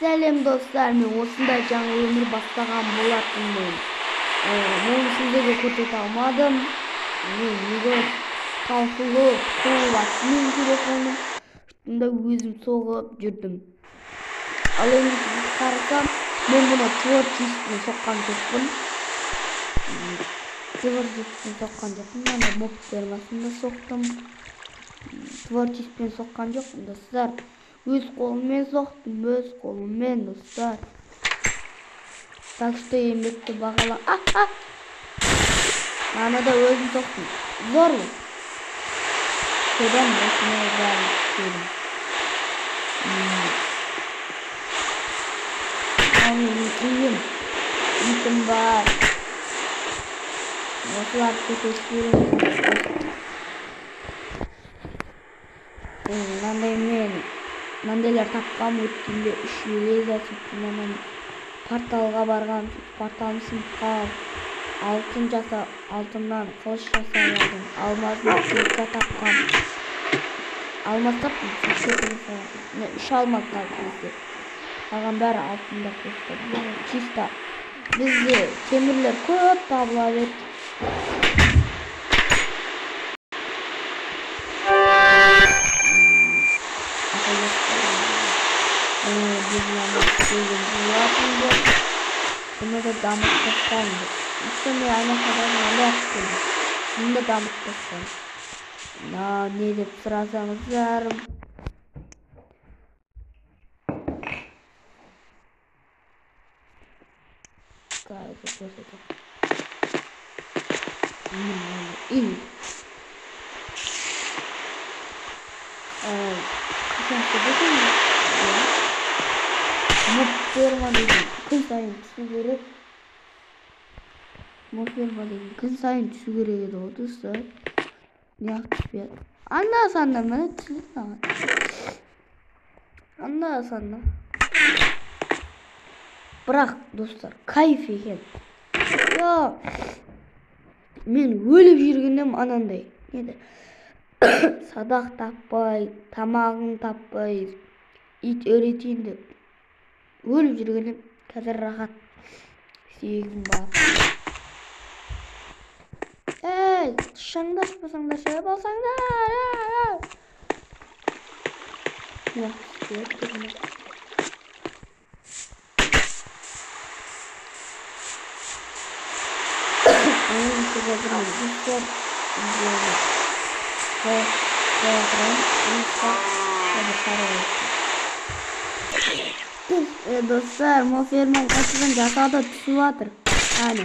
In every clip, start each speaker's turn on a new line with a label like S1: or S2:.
S1: Selam dostlar, men osunda жаңы өмір бастаған болатынмын. Мұны сіздерге көрсете алмадым. Мен неге таусылып қуатымен телефоным үстінде өзім соғып жүрдім. Ал енді сіз қарасам, мен бұны творчествен соққан жоқпын. Мана моб фермасында соқтым. Творчествен соққан жоқпын, достар. Өз қолыммен соқтым, өз қолыммен, достар. Так что еңбекті бағала. Ана да өзім соқтым. Зорлық. Содан осындай бәрін істедім. Ал менің күйім. Итім бар. Осылар көтестерім. Мынандайлар тапқам өткенде 3 еле сөйттім. Порталға барған, порталым сынып қалып, алтыннан қылыш жасап алдым. Алмазды кілтқа тапқам. Алмаз таптым, 3 алмаз қалды. Қалған бәрі алтында қосты. Чисто бізде темірлер көп табыла берді. Bunu da damık taşlandı. İşte ne aynı kadar öyle yaptım. Bunu da damık taşlandı. Ne deyip sırasanız yarım. Gayet kötü. İyi. Kaçak dedim mi? Mutlu dedim. Күн сайын түсу керек. Моферма деген күн сайын түсу керек еді ғой достар. Неғып түспеді. Анда-санда міне түседі саған. Анда-санда. Бірақ достар, кайф екен. Мен өліп жүргенім анандай. Садақ таппай, тамағын таппай, ит өретейін деп өліп жүргенім. Қазір рахат сегім бар. Шаңдаспасаңдар, ше болсаңдар. Dostlar, moferman қайтадан жасады түсіп жатыр. Әне.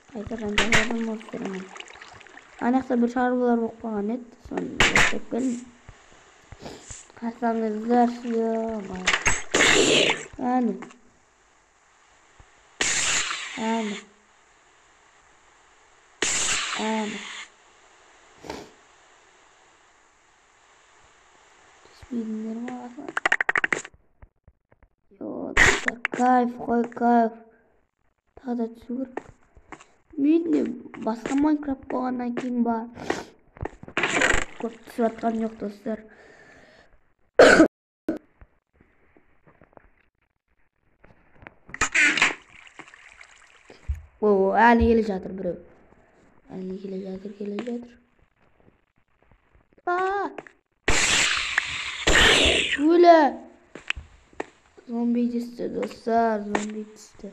S1: Қайтадан жасадым моферман. Анақта бір шаруалар болып қалған еді. Соны жасап келдім. Қарсаңыздар Әне. Түспейдіңдер ма асылар? Кайф, қой кайф. Тағы да түсу керек. Менде басқа Майнкрафт болғаннан кейін ба көп түсіп жатқан жоқ достар. Әлі келе жатыр біреу. Әлі келе жатыр. Өлі. Зомби түсті достар, зомби түсті.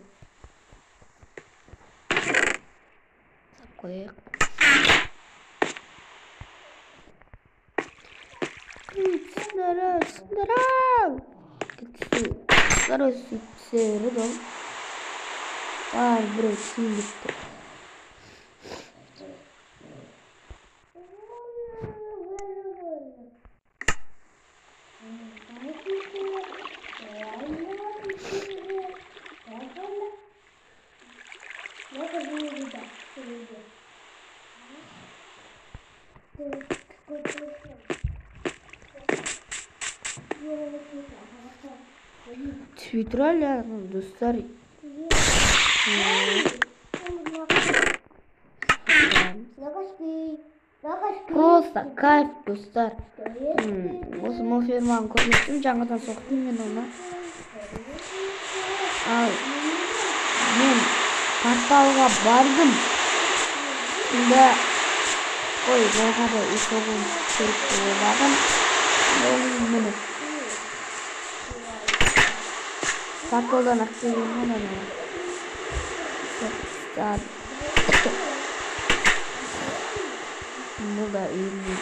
S1: Қойық. Түсіндірім. Сөйтсері дол. Бар, біреу түсіндікті. Твиттер достар. Просто кайф достар. Осы моферманы көрмөктүм, жаңадан соктум мен оны. Ал мен порталга бардым. Unda ой, бага ишогун керек деп ойладым. Міне порталдан ақ келген ана. Бұл да үйімнен.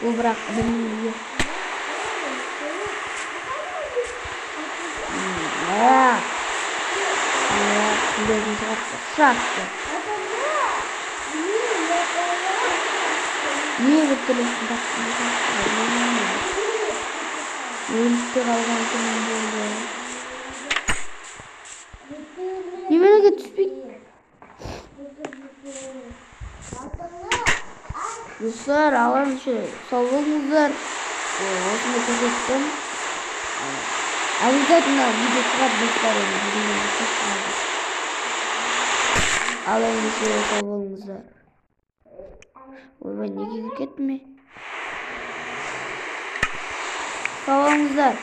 S1: Бұл бірақ білмейді. Күндердің шығарса шақты. Не бір түрлесін тапсың? Өлікті қалған күнім болды. Неменеге түспейді? Достар, алаңшы, сау болыңыздар. Осыны көрсеттім. Обязательно видео шығады достар. Алаңшы, сау болыңыздар. Ойбай, неге кетті ме? Сау болыңыздар.